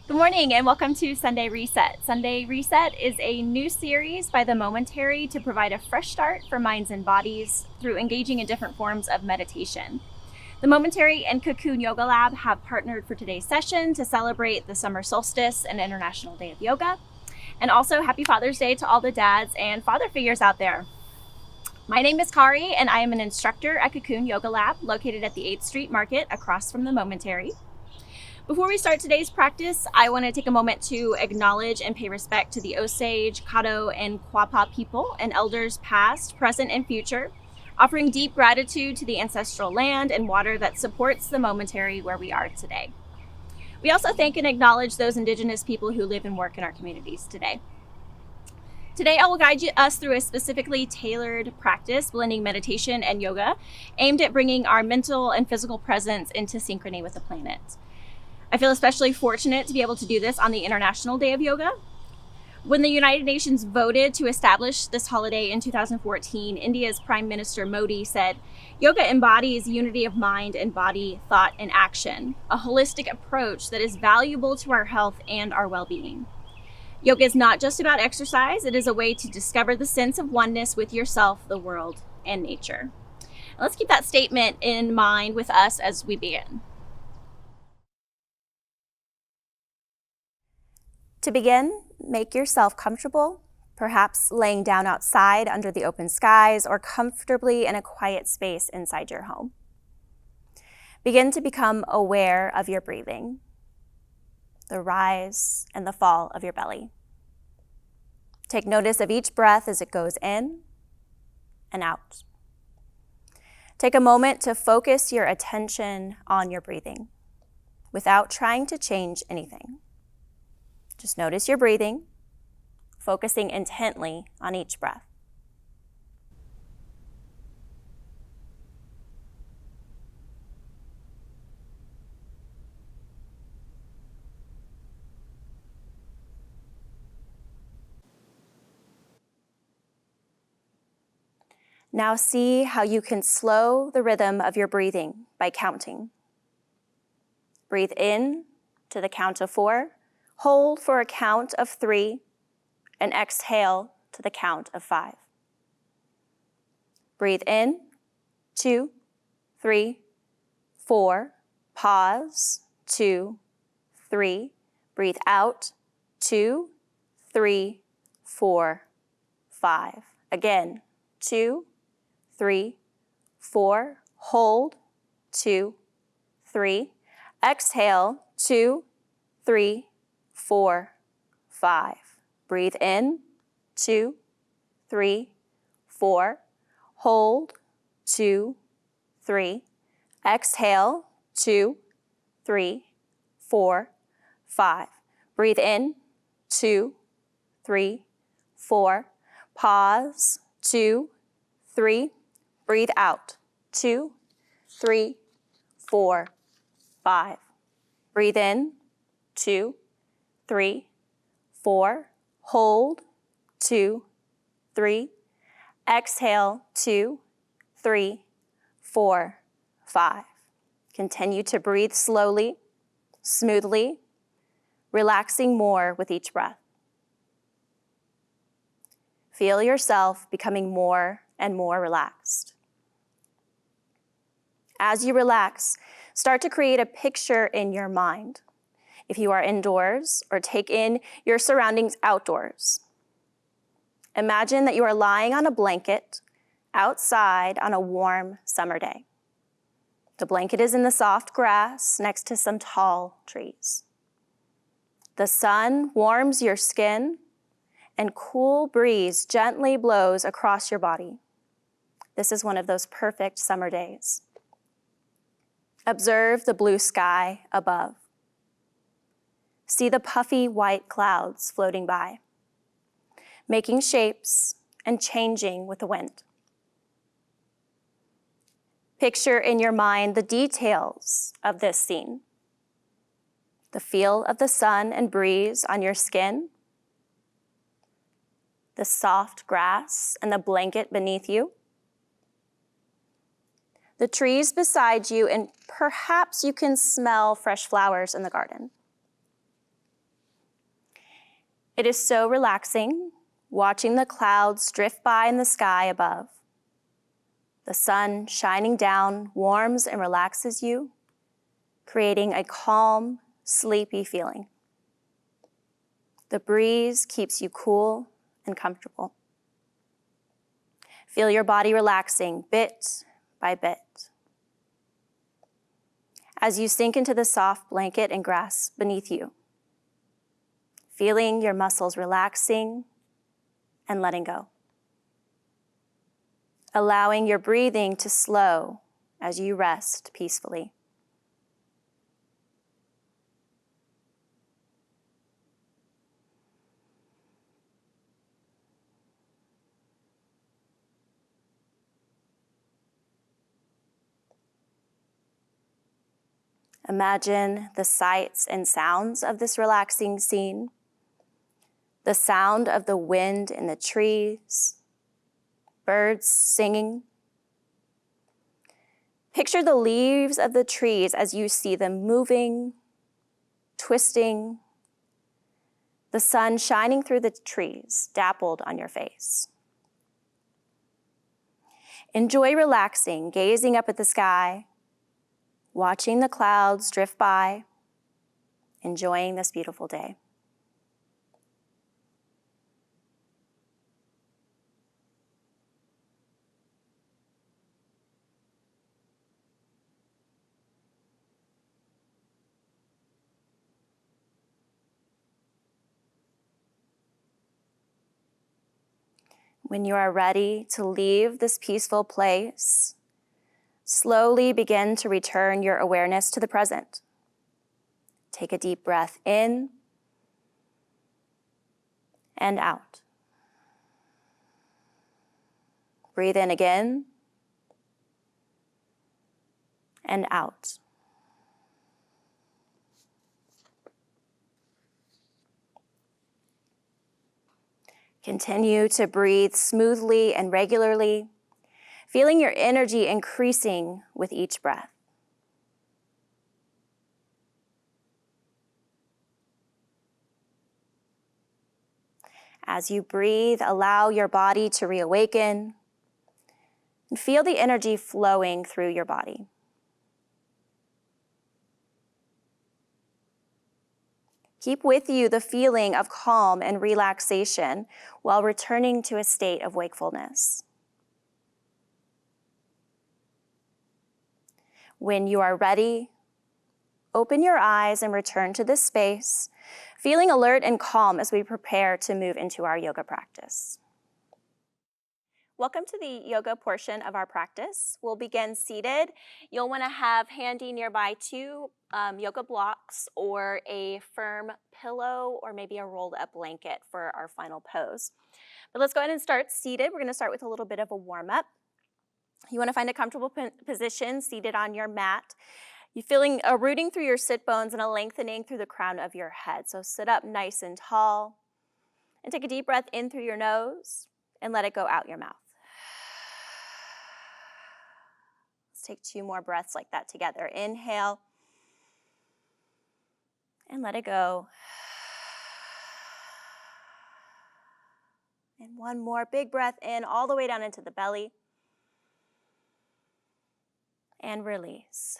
Good morning and welcome to Sunday Reset. Sunday Reset is a new series by the Momentary to provide a fresh start for minds and bodies through engaging in different forms of meditation. The Momentary and Cocoon Yoga Lab have partnered for today's session to celebrate the summer solstice and International Day of Yoga. And also happy Father's Day to all the dads and father figures out there. My name is Kari and I am an instructor at Cocoon Yoga Lab located at the 8th Street Market across from the Momentary. Before we start today's practice, I want to take a moment to acknowledge and pay respect to the Osage, Caddo, and Quapaw people and elders past, present, and future, offering deep gratitude to the ancestral land and water that supports the Momentary where we are today. We also thank and acknowledge those Indigenous people who live and work in our communities today. Today, I will guide us through a specifically tailored practice, blending meditation and yoga, aimed at bringing our mental and physical presence into synchrony with the planet. I feel especially fortunate to be able to do this on the International Day of Yoga. When the United Nations voted to establish this holiday in 2014, India's Prime Minister Modi said, "Yoga embodies unity of mind and body, thought, and action, a holistic approach that is valuable to our health and our well-being. Yoga is not just about exercise, it is a way to discover the sense of oneness with yourself, the world, and nature." Let's keep that statement in mind with us as we begin. To begin, make yourself comfortable, perhaps laying down outside under the open skies or comfortably in a quiet space inside your home. Begin to become aware of your breathing, the rise and the fall of your belly. Take notice of each breath as it goes in and out. Take a moment to focus your attention on your breathing without trying to change anything. Just notice your breathing, focusing intently on each breath. Now see how you can slow the rhythm of your breathing by counting. Breathe in to the count of 4. Hold for a count of 3, and exhale to the count of 5. Breathe in, 2, 3, 4. Pause, 2, 3. Breathe out, 2, 3, 4, 5. Again, 2, 3, 4. Hold, 2, 3. Exhale, 2, 3, 4, 5. Breathe in, 2, 3, 4. Hold, 2, 3. Exhale, 2, 3, 4, 5. Breathe in, 2, 3, 4. Pause, 2, 3. Breathe out, 2, 3, 4, 5. Breathe in, 2, 3, 4. Hold, 2, 3. Exhale, 2, 3, 4, 5. Continue to breathe slowly, smoothly, relaxing more with each breath. Feel yourself becoming more and more relaxed. As you relax, start to create a picture in your mind. If you are indoors, or take in your surroundings outdoors. Imagine that you are lying on a blanket outside on a warm summer day. The blanket is in the soft grass next to some tall trees. The sun warms your skin and cool breeze gently blows across your body. This is one of those perfect summer days. Observe the blue sky above. See the puffy white clouds floating by, making shapes and changing with the wind. Picture in your mind the details of this scene. The feel of the sun and breeze on your skin, the soft grass and the blanket beneath you, the trees beside you, and perhaps you can smell fresh flowers in the garden. It is so relaxing watching the clouds drift by in the sky above. The sun shining down warms and relaxes you, creating a calm, sleepy feeling. The breeze keeps you cool and comfortable. Feel your body relaxing bit by bit. As you sink into the soft blanket and grass beneath you, feeling your muscles relaxing and letting go. Allowing your breathing to slow as you rest peacefully. Imagine the sights and sounds of this relaxing scene. The sound of the wind in the trees, birds singing. Picture the leaves of the trees as you see them moving, twisting, the sun shining through the trees, dappled on your face. Enjoy relaxing, gazing up at the sky, watching the clouds drift by, enjoying this beautiful day. When you are ready to leave this peaceful place, slowly begin to return your awareness to the present. Take a deep breath in and out. Breathe in again and out. Continue to breathe smoothly and regularly, feeling your energy increasing with each breath. As you breathe, allow your body to reawaken and feel the energy flowing through your body. Keep with you the feeling of calm and relaxation while returning to a state of wakefulness. When you are ready, open your eyes and return to this space, feeling alert and calm as we prepare to move into our yoga practice. Welcome to the yoga portion of our practice. We'll begin seated. You'll want to have handy nearby two yoga blocks or a firm pillow or maybe a rolled up blanket for our final pose. But let's go ahead and start seated. We're going to start with a little bit of a warm up. You want to find a comfortable position seated on your mat. You're feeling a rooting through your sit bones and a lengthening through the crown of your head. So sit up nice and tall and take a deep breath in through your nose and let it go out your mouth. Let's take 2 more breaths like that together. Inhale and let it go. And 1 more big breath in all the way down into the belly. And release.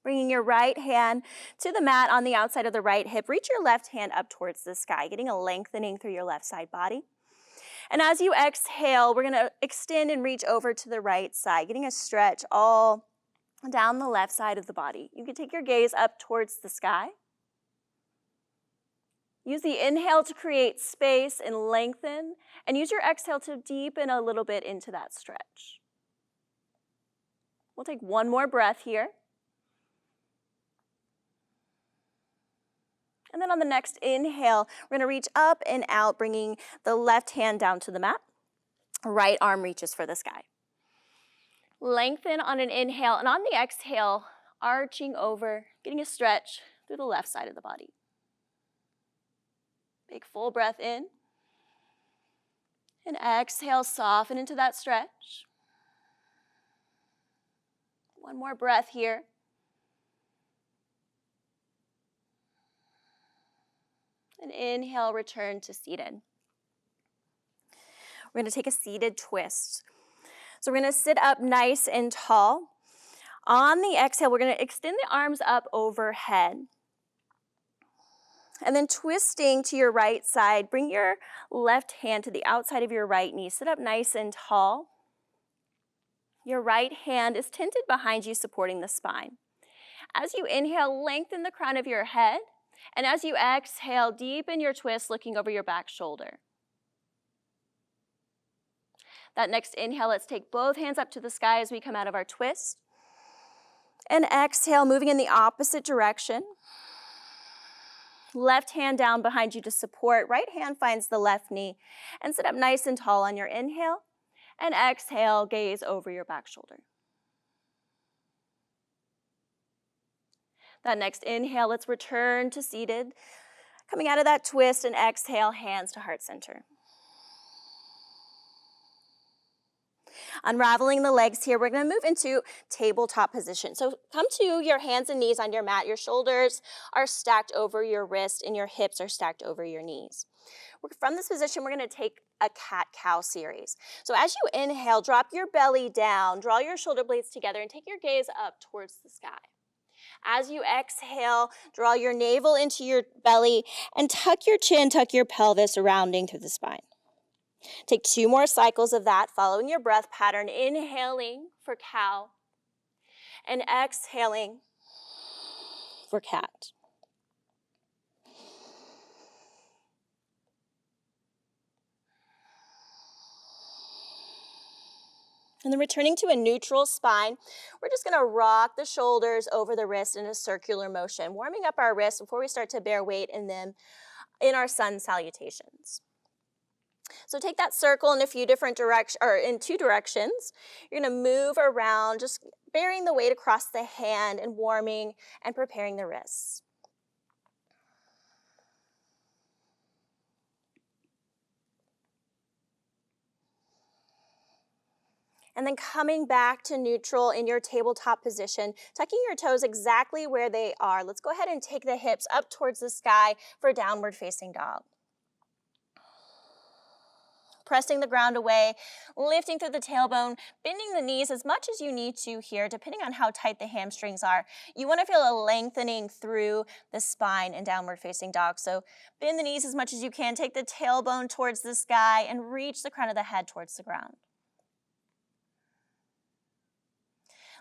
Bringing your right hand to the mat on the outside of the right hip. Reach your left hand up towards the sky, getting a lengthening through your left side body. And as you exhale, we're going to extend and reach over to the right side, getting a stretch all down the left side of the body. You can take your gaze up towards the sky. Use the inhale to create space and lengthen, and use your exhale to deepen a little bit into that stretch. We'll take 1 more breath here. And then on the next inhale, we're going to reach up and out, bringing the left hand down to the mat. Right arm reaches for the sky. Lengthen on an inhale, and on the exhale, arching over, getting a stretch through the left side of the body. Big full breath in. And exhale, soften into that stretch. 1 more breath here. And inhale, return to seated. We're going to take a seated twist. So we're going to sit up nice and tall. On the exhale, we're going to extend the arms up overhead. And then twisting to your right side, bring your left hand to the outside of your right knee. Sit up nice and tall. Your right hand is tented behind you, supporting the spine. As you inhale, lengthen the crown of your head. And as you exhale, deepen your twist, looking over your back shoulder. That next inhale, let's take both hands up to the sky as we come out of our twist. And exhale, moving in the opposite direction. Left hand down behind you to support. Right hand finds the left knee. And sit up nice and tall on your inhale. And exhale, gaze over your back shoulder. That next inhale, let's return to seated. Coming out of that twist and exhale, hands to heart center. Unraveling the legs here, we're going to move into tabletop position. So come to your hands and knees on your mat. Your shoulders are stacked over your wrist and your hips are stacked over your knees. From this position, we're going to take a cat-cow series. So as you inhale, drop your belly down, draw your shoulder blades together, and take your gaze up towards the sky. As you exhale, draw your navel into your belly and tuck your chin, tuck your pelvis, rounding through the spine. Take 2 more cycles of that, following your breath pattern, inhaling for cow and exhaling for cat. And then returning to a neutral spine, we're just going to rock the shoulders over the wrist in a circular motion, warming up our wrists before we start to bear weight in them in our sun salutations. So take that circle in a few different directions, or in 2 directions. You're going to move around, just bearing the weight across the hand and warming and preparing the wrists. And then coming back to neutral in your tabletop position, tucking your toes exactly where they are. Let's go ahead and take the hips up towards the sky for downward facing dog. Pressing the ground away, lifting through the tailbone, bending the knees as much as you need to here, depending on how tight the hamstrings are. You want to feel a lengthening through the spine in downward facing dog. So bend the knees as much as you can, take the tailbone towards the sky, and reach the crown of the head towards the ground.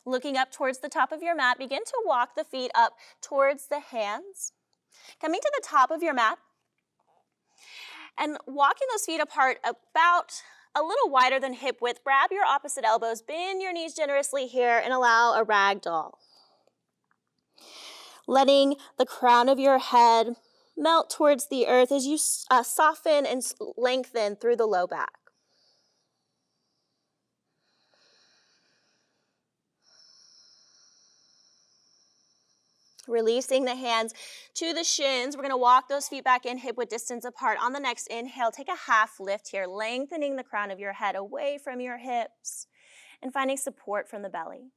Looking up towards the top of your mat, begin to walk the feet up towards the hands. Coming to the top of your mat and walking those feet apart about a little wider than hip width. Grab your opposite elbows, bend your knees generously here, and allow a ragdoll. Letting the crown of your head melt towards the earth as you soften and lengthen through the low back. Releasing the hands to the shins. We're going to walk those feet back in hip width distance apart. On the next inhale, take a half lift here, lengthening the crown of your head away from your hips and finding support from the belly.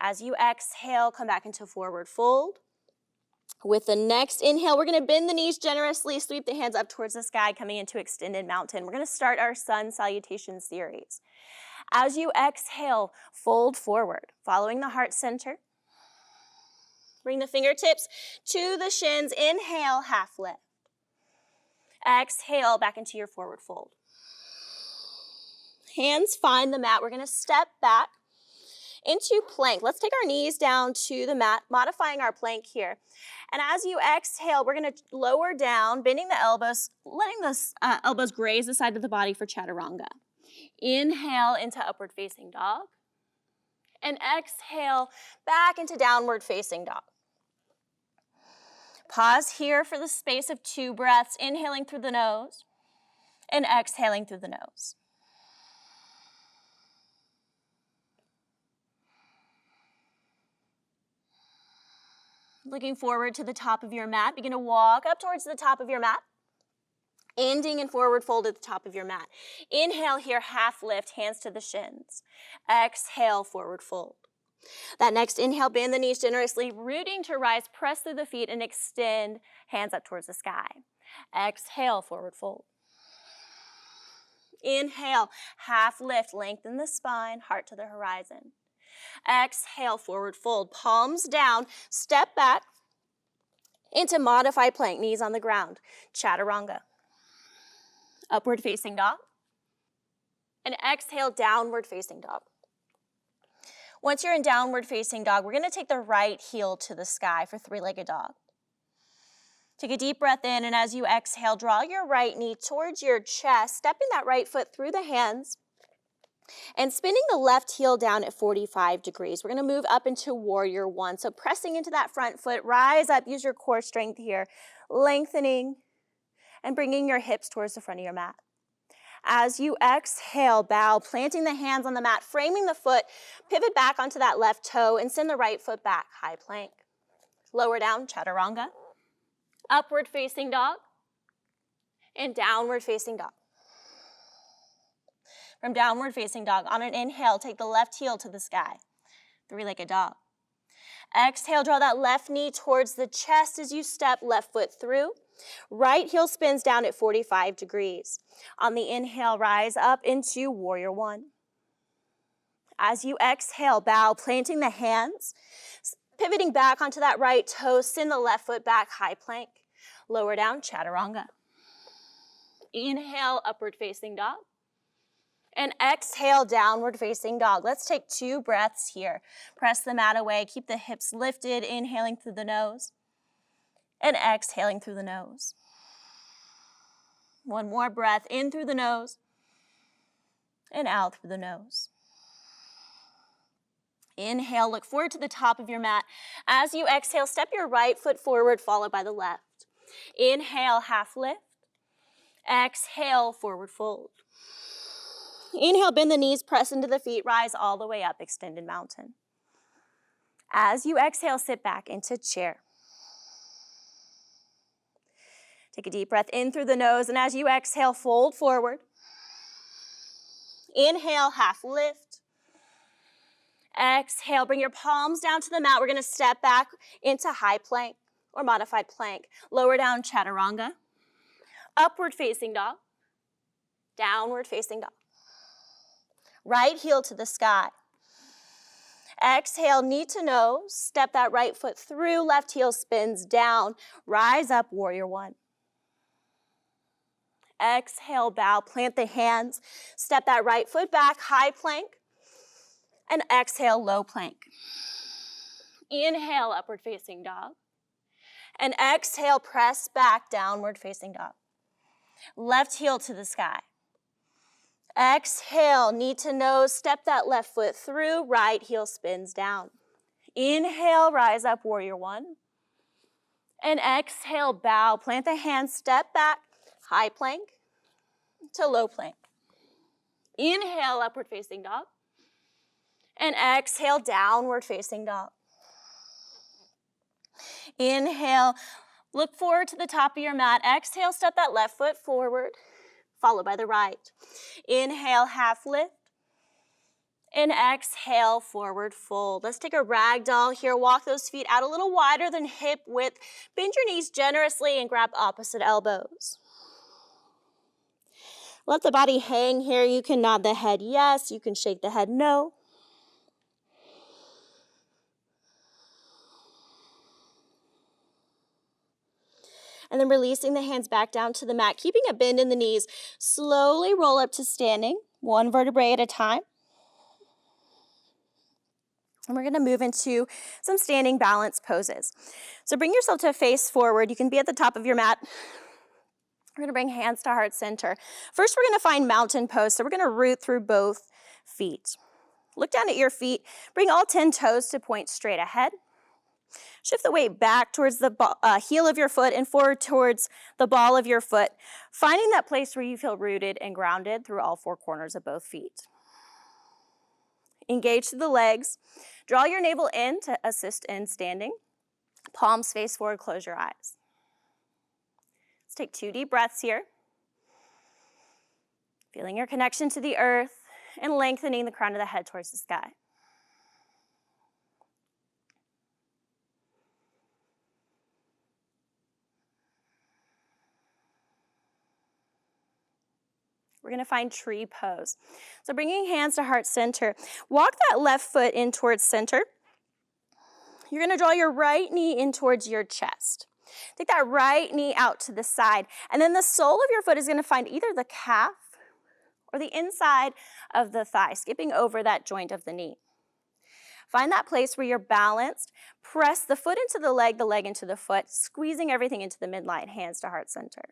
As you exhale, come back into forward fold. With the next inhale, we're going to bend the knees generously, sweep the hands up towards the sky, coming into extended mountain. We're going to start our sun salutation series. As you exhale, fold forward, following the heart center. Bring the fingertips to the shins. Inhale, half lift. Exhale, back into your forward fold. Hands find the mat. We're going to step back into plank. Let's take our knees down to the mat, modifying our plank here. And as you exhale, we're going to lower down, bending the elbows, letting the elbows graze the side of the body for chaturanga. Inhale into upward facing dog. And exhale back into downward facing dog. Pause here for the space of 2 breaths, inhaling through the nose and exhaling through the nose. Looking forward to the top of your mat, begin to walk up towards the top of your mat, ending in forward fold at the top of your mat. Inhale here, half lift, hands to the shins. Exhale, forward fold. That next inhale, bend the knees generously, rooting to rise, press through the feet and extend, hands up towards the sky. Exhale, forward fold. Inhale, half lift, lengthen the spine, heart to the horizon. Exhale, forward fold, palms down, step back into modified plank, knees on the ground, chaturanga. Upward facing dog. And exhale, downward facing dog. Once you're in downward facing dog, we're gonna take the right heel to the sky for three-legged dog. Take a deep breath in, and as you exhale, draw your right knee towards your chest, stepping that right foot through the hands, and spinning the left heel down at 45 degrees. We're gonna move up into warrior one. So pressing into that front foot, rise up, use your core strength here, lengthening and bringing your hips towards the front of your mat. As you exhale, bow, planting the hands on the mat, framing the foot, pivot back onto that left toe and send the right foot back, high plank. Lower down, chaturanga. Upward facing dog and downward facing dog. From downward facing dog, on an inhale, take the left heel to the sky, three-legged dog. Exhale, draw that left knee towards the chest as you step left foot through. Right heel spins down at 45 degrees. On the inhale, rise up into warrior one. As you exhale, bow, planting the hands, pivoting back onto that right toe, send the left foot back, high plank. Lower down, chaturanga. Inhale, upward facing dog. And exhale, downward facing dog. Let's take 2 breaths here. Press the mat away, keep the hips lifted, inhaling through the nose. And exhaling through the nose. One more breath, in through the nose. And out through the nose. Inhale, look forward to the top of your mat. As you exhale, step your right foot forward, followed by the left. Inhale, half lift. Exhale, forward fold. Inhale, bend the knees, press into the feet, rise all the way up, extended mountain. As you exhale, sit back into chair. Take a deep breath in through the nose, and as you exhale, fold forward. Inhale, half lift. Exhale, bring your palms down to the mat. We're gonna step back into high plank or modified plank. Lower down, chaturanga. Upward facing dog. Downward facing dog. Right heel to the sky. Exhale, knee to nose. Step that right foot through. Left heel spins down. Rise up, warrior one. Exhale, bow, plant the hands. Step that right foot back, high plank. And exhale, low plank. Inhale, upward facing dog. And exhale, press back, downward facing dog. Left heel to the sky. Exhale, knee to nose, step that left foot through, right heel spins down. Inhale, rise up, warrior one. And exhale, bow, plant the hands, step back, high plank to low plank. Inhale, upward facing dog. And exhale, downward facing dog. Inhale, look forward to the top of your mat. Exhale, step that left foot forward, followed by the right. Inhale, half lift. And exhale, forward fold. Let's take a ragdoll here. Walk those feet out a little wider than hip width. Bend your knees generously and grab opposite elbows. Let the body hang here. You can nod the head yes. You can shake the head no. And then releasing the hands back down to the mat, keeping a bend in the knees. Slowly roll up to standing, one vertebrae at a time. And we're gonna move into some standing balance poses. So bring yourself to a face forward. You can be at the top of your mat. We're gonna bring hands to heart center. First, we're gonna find mountain pose. So we're gonna root through both feet. Look down at your feet. Bring all 10 toes to point straight ahead. Shift the weight back towards the heel of your foot and forward towards the ball of your foot, finding that place where you feel rooted and grounded through all 4 corners of both feet. Engage through the legs. Draw your navel in to assist in standing. Palms face forward, close your eyes. Let's take 2 deep breaths here. Feeling your connection to the earth and lengthening the crown of the head towards the sky. We're gonna find tree pose. So bringing hands to heart center. Walk that left foot in towards center. You're gonna draw your right knee in towards your chest. Take that right knee out to the side, and then the sole of your foot is gonna find either the calf or the inside of the thigh, skipping over that joint of the knee. Find that place where you're balanced. Press the foot into the leg into the foot, squeezing everything into the midline, hands to heart center.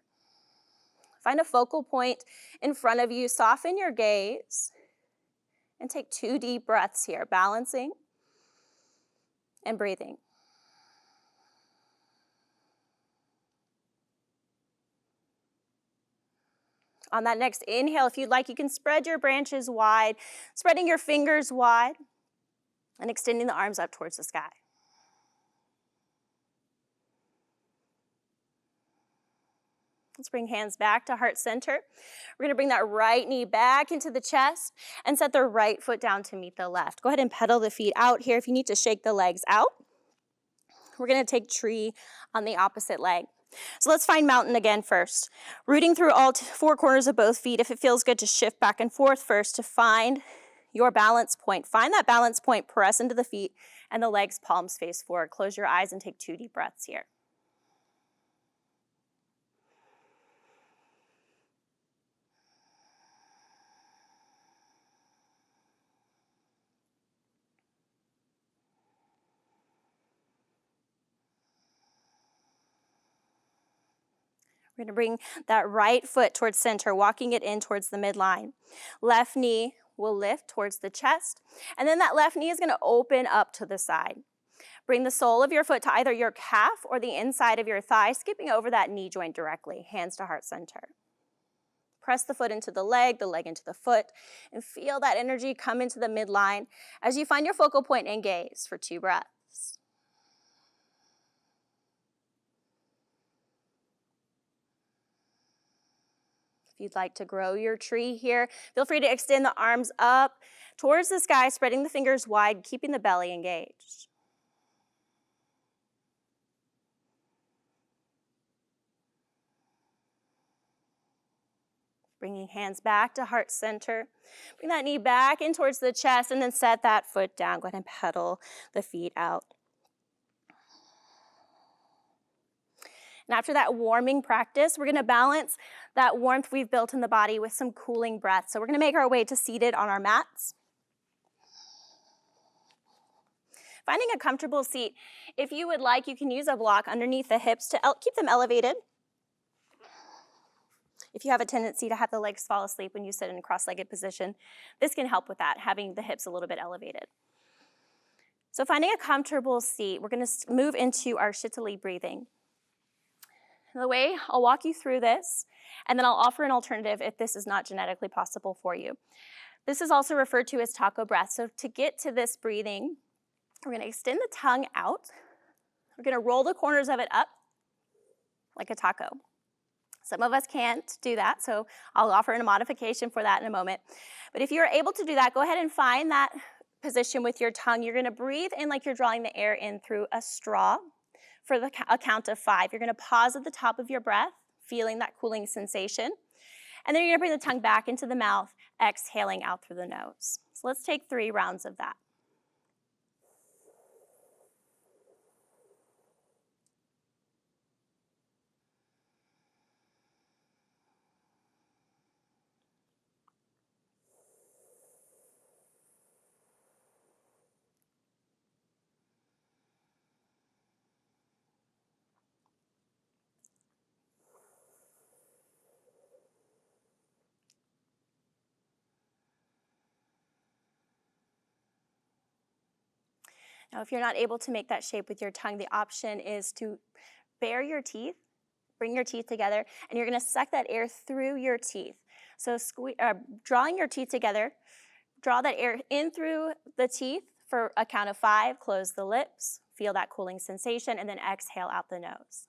Find a focal point in front of you, soften your gaze, and take 2 deep breaths here, balancing and breathing. On that next inhale, if you'd like, you can spread your branches wide, spreading your fingers wide, and extending the arms up towards the sky. Let's bring hands back to heart center. We're gonna bring that right knee back into the chest and set the right foot down to meet the left. Go ahead and pedal the feet out here if you need to shake the legs out. We're gonna take tree on the opposite leg. So let's find mountain again first. Rooting through all 4 corners of both feet. If it feels good to shift back and forth first to find your balance point. Find that balance point, press into the feet and the legs, palms face forward. Close your eyes and take 2 deep breaths here. We're gonna bring that right foot towards center, walking it in towards the midline. Left knee will lift towards the chest, and then that left knee is gonna open up to the side. Bring the sole of your foot to either your calf or the inside of your thigh, skipping over that knee joint directly, hands to heart center. Press the foot into the leg into the foot, and feel that energy come into the midline as you find your focal point and gaze for 2 breaths. If you'd like to grow your tree here, feel free to extend the arms up towards the sky, spreading the fingers wide, keeping the belly engaged. Bringing hands back to heart center. Bring that knee back in towards the chest and then set that foot down. Go ahead and pedal the feet out. And after that warming practice, we're gonna balance that warmth we've built in the body with some cooling breaths. So we're gonna make our way to seated on our mats. Finding a comfortable seat. If you would like, you can use a block underneath the hips to keep them elevated. If you have a tendency to have the legs fall asleep when you sit in a cross-legged position, this can help with that, having the hips a little bit elevated. So finding a comfortable seat, we're gonna move into our Shitali breathing. The way I'll walk you through this, and then I'll offer an alternative if this is not genetically possible for you. This is also referred to as taco breath. So to get to this breathing, we're gonna extend the tongue out. We're gonna roll the corners of it up like a taco. Some of us can't do that, so I'll offer a modification for that in a moment. But if you're able to do that, go ahead and find that position with your tongue. You're gonna breathe in like you're drawing the air in through a straw. For a count of 5, you're gonna pause at the top of your breath, feeling that cooling sensation. And then you're gonna bring the tongue back into the mouth, exhaling out through the nose. So let's take 3 rounds of that. Now, if you're not able to make that shape with your tongue, the option is to bare your teeth, bring your teeth together, and you're gonna suck that air through your teeth. So drawing your teeth together, draw that air in through the teeth for a count of 5, close the lips, feel that cooling sensation, and then exhale out the nose.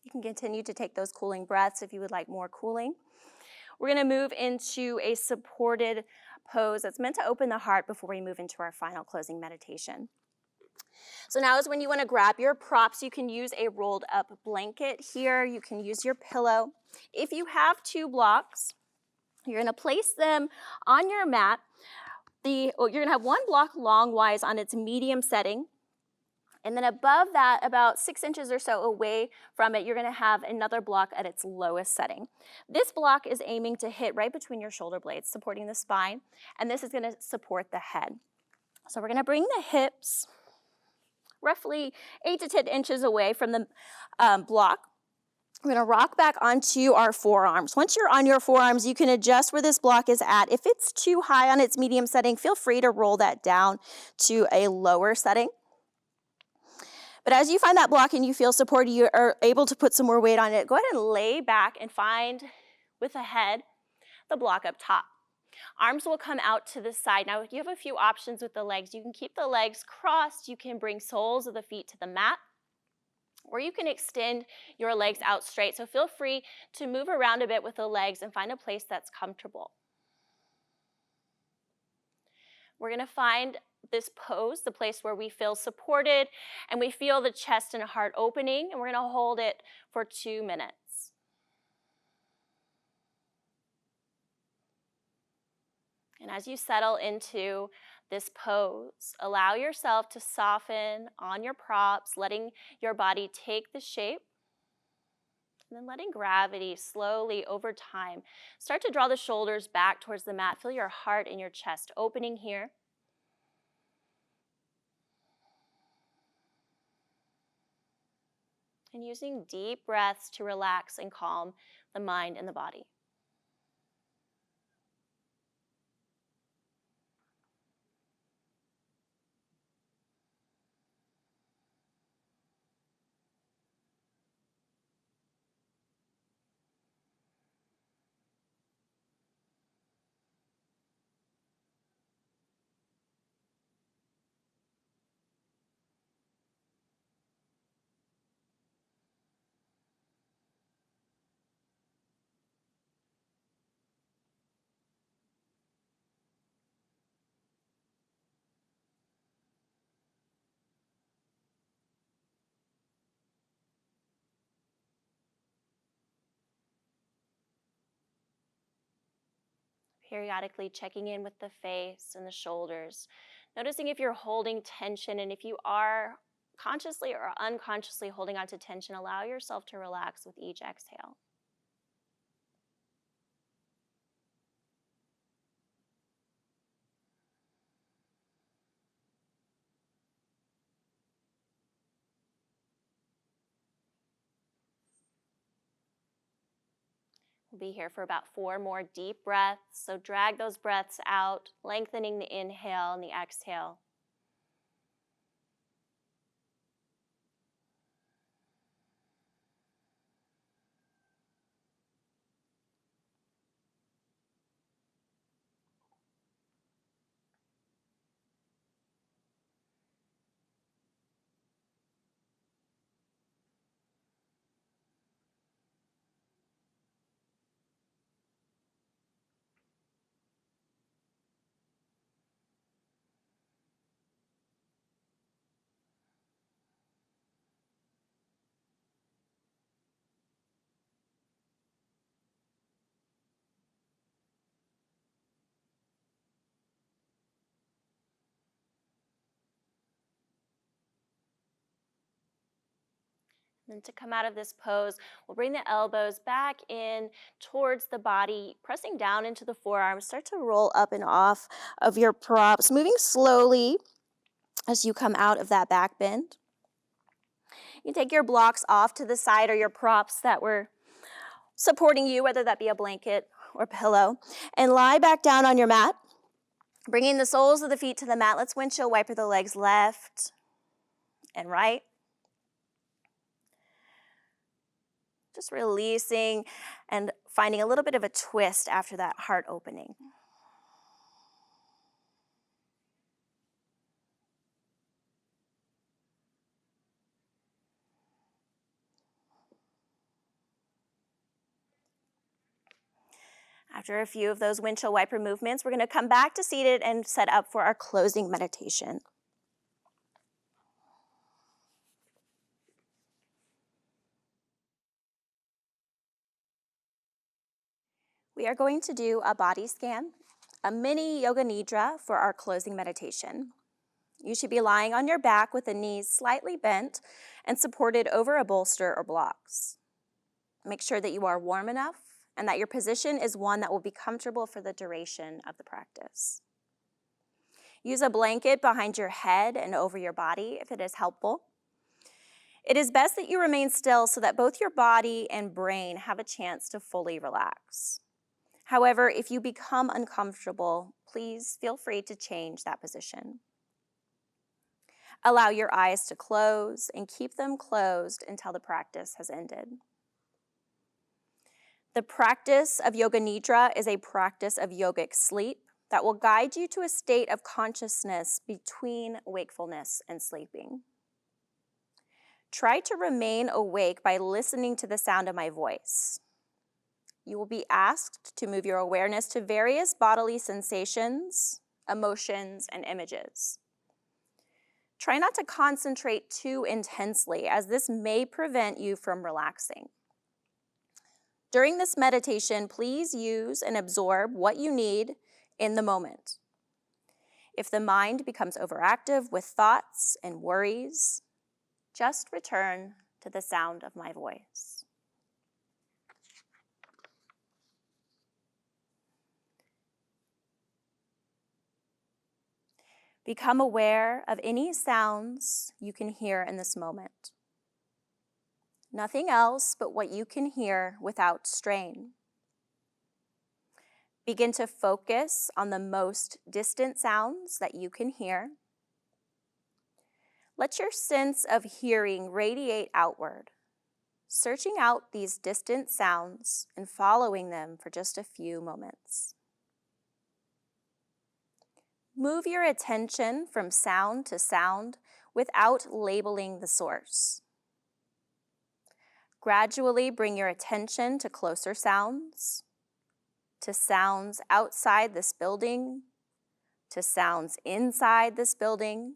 You can continue to take those cooling breaths if you would like more cooling. We're going to move into a supported pose that's meant to open the heart before we move into our final closing meditation. So now is when you want to grab your props. You can use a rolled up blanket here. You can use your pillow. If you have 2 blocks, you're going to place them on your mat. You're going to have 1 block longwise on its medium setting. And then above that, about 6 inches or so away from it, you're going to have another block at its lowest setting. This block is aiming to hit right between your shoulder blades, supporting the spine, and this is going to support the head. So we're going to bring the hips roughly 8 to 10 inches away from the block. We're going to rock back onto our forearms. Once you're on your forearms, you can adjust where this block is at. If it's too high on its medium setting, feel free to roll that down to a lower setting. But as you find that block and you feel supported, you are able to put some more weight on it. Go ahead and lay back and find, with the head, the block up top. Arms will come out to the side. Now, you have a few options with the legs. You can keep the legs crossed. You can bring soles of the feet to the mat, or you can extend your legs out straight. So feel free to move around a bit with the legs and find a place that's comfortable. We're going to find this pose, the place where we feel supported and we feel the chest and heart opening, and we're going to hold it for 2 minutes. And as you settle into this pose, allow yourself to soften on your props, letting your body take the shape, and then letting gravity slowly over time start to draw the shoulders back towards the mat. Feel your heart and your chest opening here. And using deep breaths to relax and calm the mind and the body. Periodically checking in with the face and the shoulders, noticing if you're holding tension, and if you are consciously or unconsciously holding on to tension, allow yourself to relax with each exhale. We'll be here for about 4 more deep breaths, so drag those breaths out, lengthening the inhale and the exhale. Then to come out of this pose, we'll bring the elbows back in towards the body, pressing down into the forearms. Start to roll up and off of your props, moving slowly as you come out of that back bend. You take your blocks off to the side, or your props that were supporting you, whether that be a blanket or pillow, and lie back down on your mat, bringing the soles of the feet to the mat. Let's windshield wiper the legs left and right. Just releasing and finding a little bit of a twist after that heart opening. After a few of those windshield wiper movements, we're going to come back to seated and set up for our closing meditation. We are going to do a body scan, a mini yoga nidra for our closing meditation. You should be lying on your back with the knees slightly bent and supported over a bolster or blocks. Make sure that you are warm enough and that your position is one that will be comfortable for the duration of the practice. Use a blanket behind your head and over your body if it is helpful. It is best that you remain still so that both your body and brain have a chance to fully relax. However, if you become uncomfortable, please feel free to change that position. Allow your eyes to close and keep them closed until the practice has ended. The practice of Yoga Nidra is a practice of yogic sleep that will guide you to a state of consciousness between wakefulness and sleeping. Try to remain awake by listening to the sound of my voice. You will be asked to move your awareness to various bodily sensations, emotions, and images. Try not to concentrate too intensely, as this may prevent you from relaxing. During this meditation, please use and absorb what you need in the moment. If the mind becomes overactive with thoughts and worries, just return to the sound of my voice. Become aware of any sounds you can hear in this moment. Nothing else but what you can hear without strain. Begin to focus on the most distant sounds that you can hear. Let your sense of hearing radiate outward, searching out these distant sounds and following them for just a few moments. Move your attention from sound to sound without labeling the source. Gradually bring your attention to closer sounds, to sounds outside this building, to sounds inside this building,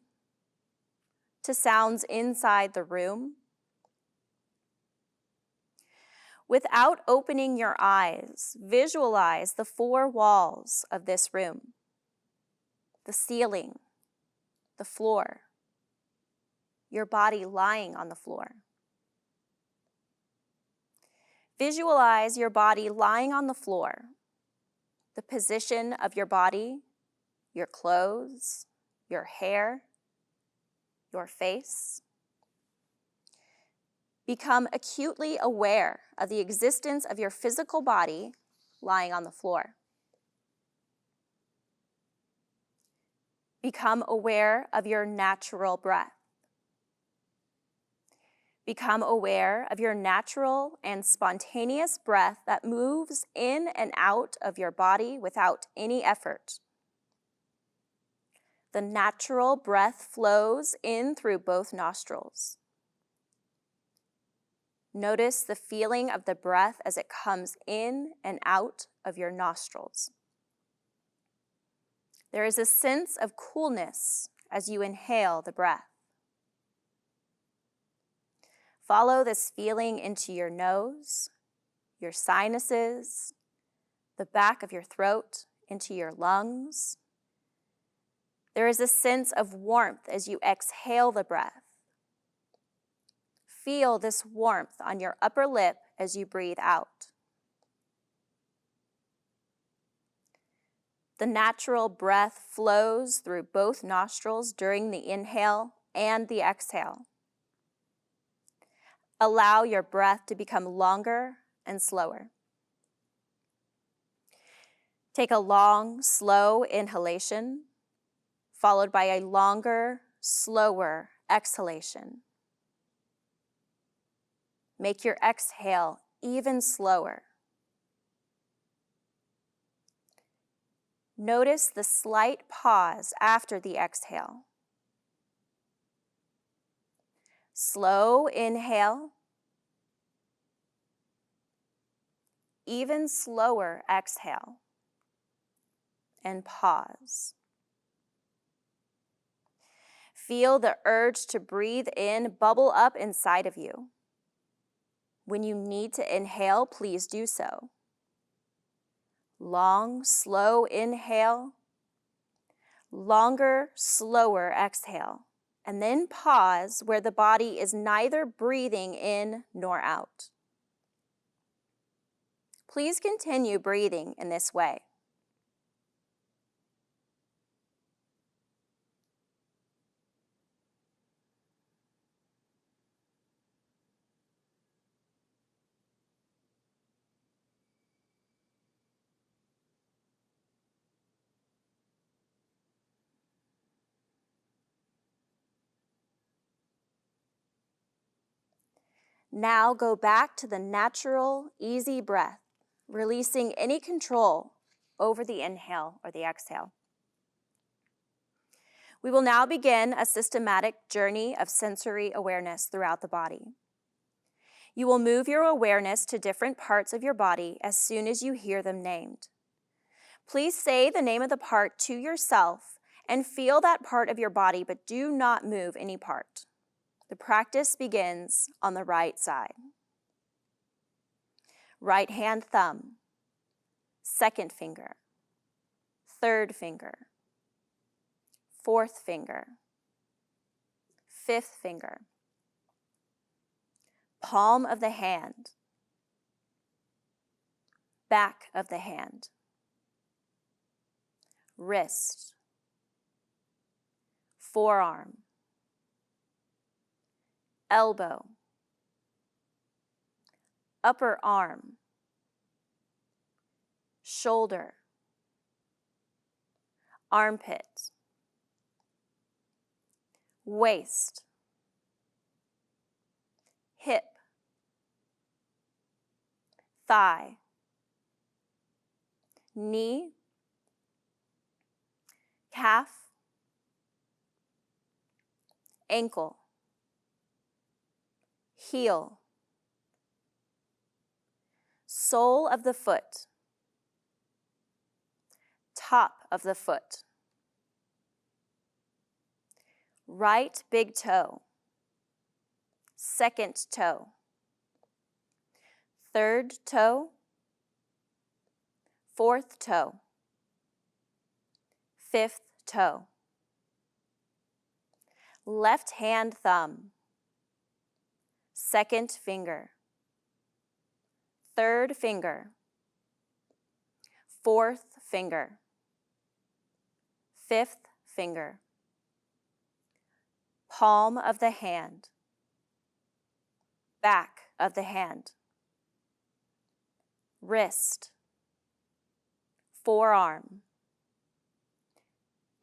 to sounds inside the room. Without opening your eyes, visualize the four walls of this room: the ceiling, the floor, your body lying on the floor. Visualize your body lying on the floor, the position of your body, your clothes, your hair, your face. Become acutely aware of the existence of your physical body lying on the floor. Become aware of your natural breath. Become aware of your natural and spontaneous breath that moves in and out of your body without any effort. The natural breath flows in through both nostrils. Notice the feeling of the breath as it comes in and out of your nostrils. There is a sense of coolness as you inhale the breath. Follow this feeling into your nose, your sinuses, the back of your throat, into your lungs. There is a sense of warmth as you exhale the breath. Feel this warmth on your upper lip as you breathe out. The natural breath flows through both nostrils during the inhale and the exhale. Allow your breath to become longer and slower. Take a long, slow inhalation, followed by a longer, slower exhalation. Make your exhale even slower. Notice the slight pause after the exhale. Slow inhale, even slower exhale. and pause. Feel the urge to breathe in bubble up inside of you. When you need to inhale, please do so. Long, slow inhale. Longer, slower exhale. And then pause where the body is neither breathing in nor out. Please continue breathing in this way. Now go back to the natural, easy breath, releasing any control over the inhale or the exhale. We will now begin a systematic journey of sensory awareness throughout the body. You will move your awareness to different parts of your body as soon as you hear them named. Please say the name of the part to yourself and feel that part of your body, but do not move any part. The practice begins on the right side. Right hand thumb, second finger, third finger, fourth finger, fifth finger, palm of the hand, back of the hand, wrist, forearm, elbow, upper arm, shoulder, armpit, waist, hip, thigh, knee, calf, ankle, heel, sole of the foot, top of the foot, right big toe, second toe, third toe, fourth toe, fifth toe, left hand thumb, second finger, third finger, fourth finger, fifth finger, palm of the hand, back of the hand, wrist, forearm,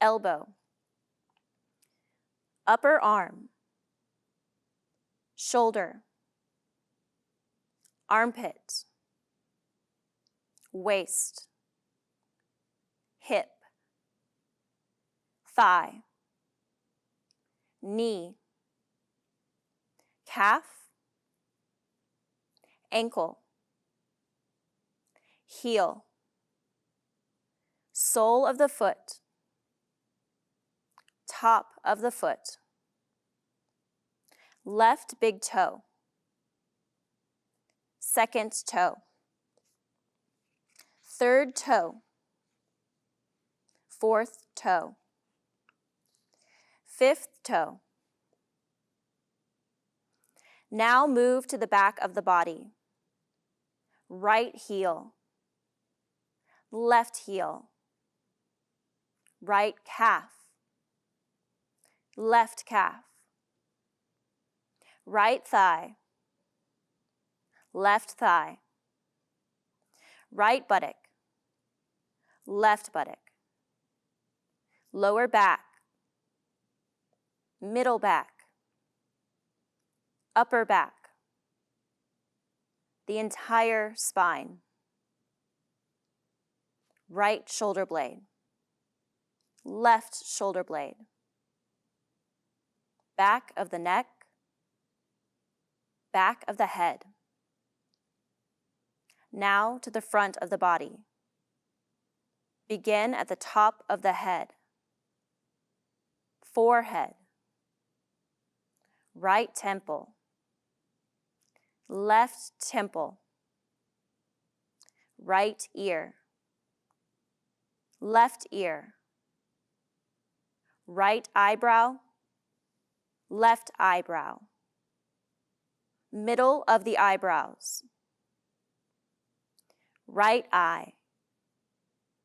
elbow, upper arm, shoulder, armpit, waist, hip, thigh, knee, calf, ankle, heel, sole of the foot, top of the foot, left big toe, second toe, third toe, fourth toe, fifth toe. Now move to the back of the body. Right heel, left heel, right calf, left calf, right thigh, left thigh, right buttock, left buttock, lower back, middle back, upper back, the entire spine, right shoulder blade, left shoulder blade, back of the neck, back of the head. Now to the front of the body. Begin at the top of the head, forehead, right temple, left temple, right ear, left ear, right eyebrow, left eyebrow, middle of the eyebrows, right eye,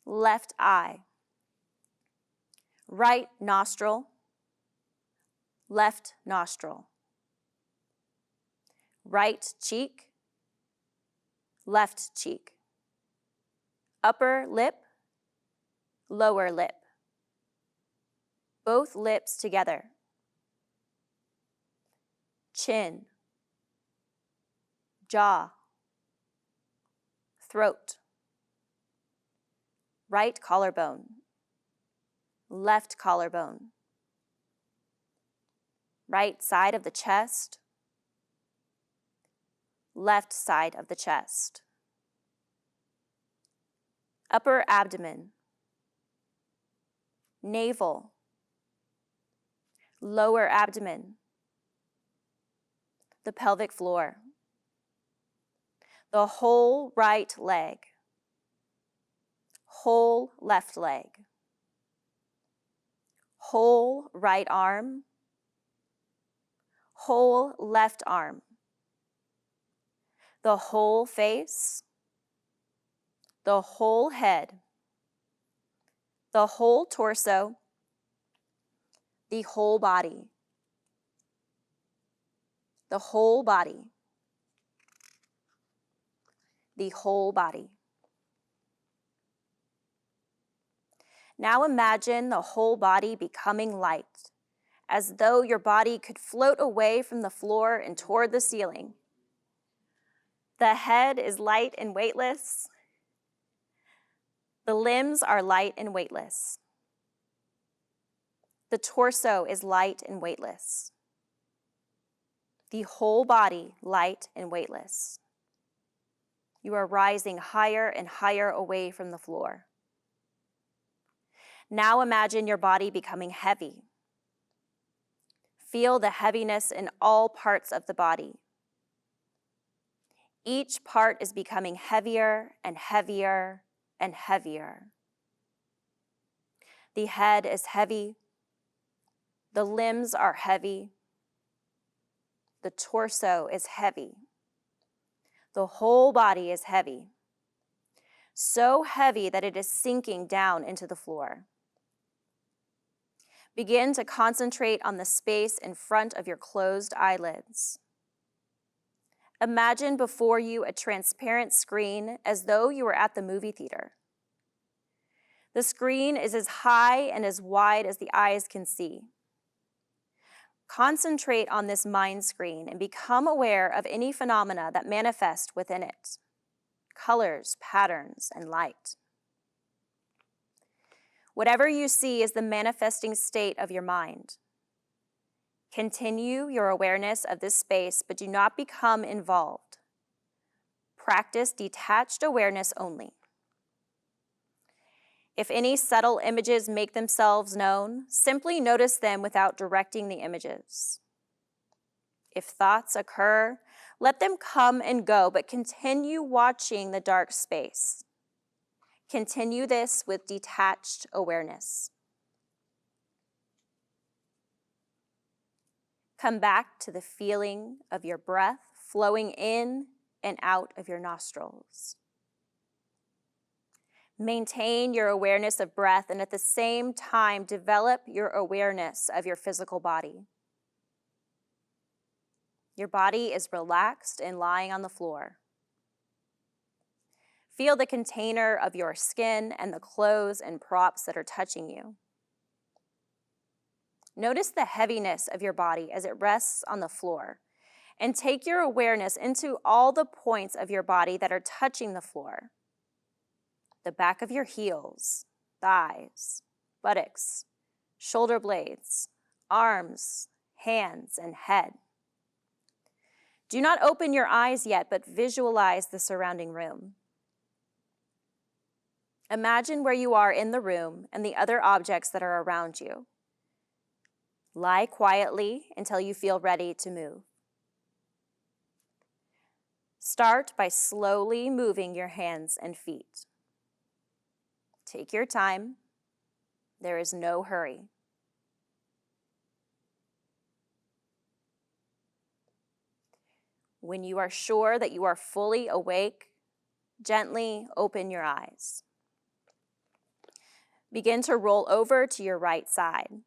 left eye, right nostril, left nostril, right cheek, left cheek, upper lip, lower lip, both lips together, chin, jaw, throat, right collarbone, left collarbone, right side of the chest, left side of the chest, upper abdomen, navel, lower abdomen, the pelvic floor, the whole right leg, whole left leg, whole right arm, whole left arm, the whole face, the whole head, the whole torso, the whole body, the whole body, the whole body. Now imagine the whole body becoming light, as though your body could float away from the floor and toward the ceiling. The head is light and weightless. The limbs are light and weightless. The torso is light and weightless. The whole body light and weightless. You are rising higher and higher away from the floor. Now imagine your body becoming heavy. Feel the heaviness in all parts of the body. Each part is becoming heavier and heavier and heavier. The head is heavy. The limbs are heavy. The torso is heavy. The whole body is heavy. So heavy that it is sinking down into the floor. Begin to concentrate on the space in front of your closed eyelids. Imagine before you a transparent screen as though you were at the movie theater. The screen is as high and as wide as the eyes can see. Concentrate on this mind screen and become aware of any phenomena that manifest within it. Colors, patterns, and light. Whatever you see is the manifesting state of your mind. Continue your awareness of this space, but do not become involved. Practice detached awareness only. If any subtle images make themselves known, simply notice them without directing the images. If thoughts occur, let them come and go, but continue watching the dark space. Continue this with detached awareness. Come back to the feeling of your breath flowing in and out of your nostrils. Maintain your awareness of breath and at the same time develop your awareness of your physical body. Your body is relaxed and lying on the floor. Feel the container of your skin and the clothes and props that are touching you. Notice the heaviness of your body as it rests on the floor, and take your awareness into all the points of your body that are touching the floor. The back of your heels, thighs, buttocks, shoulder blades, arms, hands, and head. Do not open your eyes yet, but visualize the surrounding room. Imagine where you are in the room and the other objects that are around you. Lie quietly until you feel ready to move. Start by slowly moving your hands and feet. Take your time. There is no hurry. When you are sure that you are fully awake, gently open your eyes. Begin to roll over to your right side.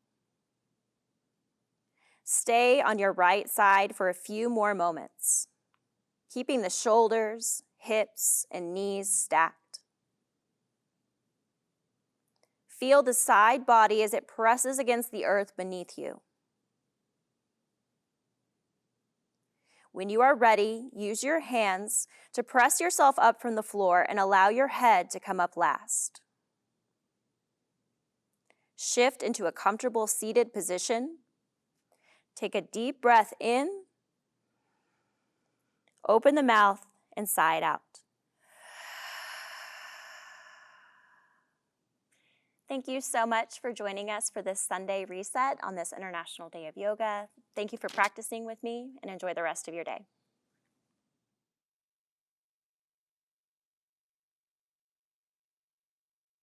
Stay on your right side for a few more moments, keeping the shoulders, hips, and knees stacked. Feel the side body as it presses against the earth beneath you. When you are ready, use your hands to press yourself up from the floor and allow your head to come up last. Shift into a comfortable seated position. Take a deep breath in. Open the mouth and sigh it out. Thank you so much for joining us for this Sunday reset on this International Day of Yoga. Thank you for practicing with me, and enjoy the rest of your day.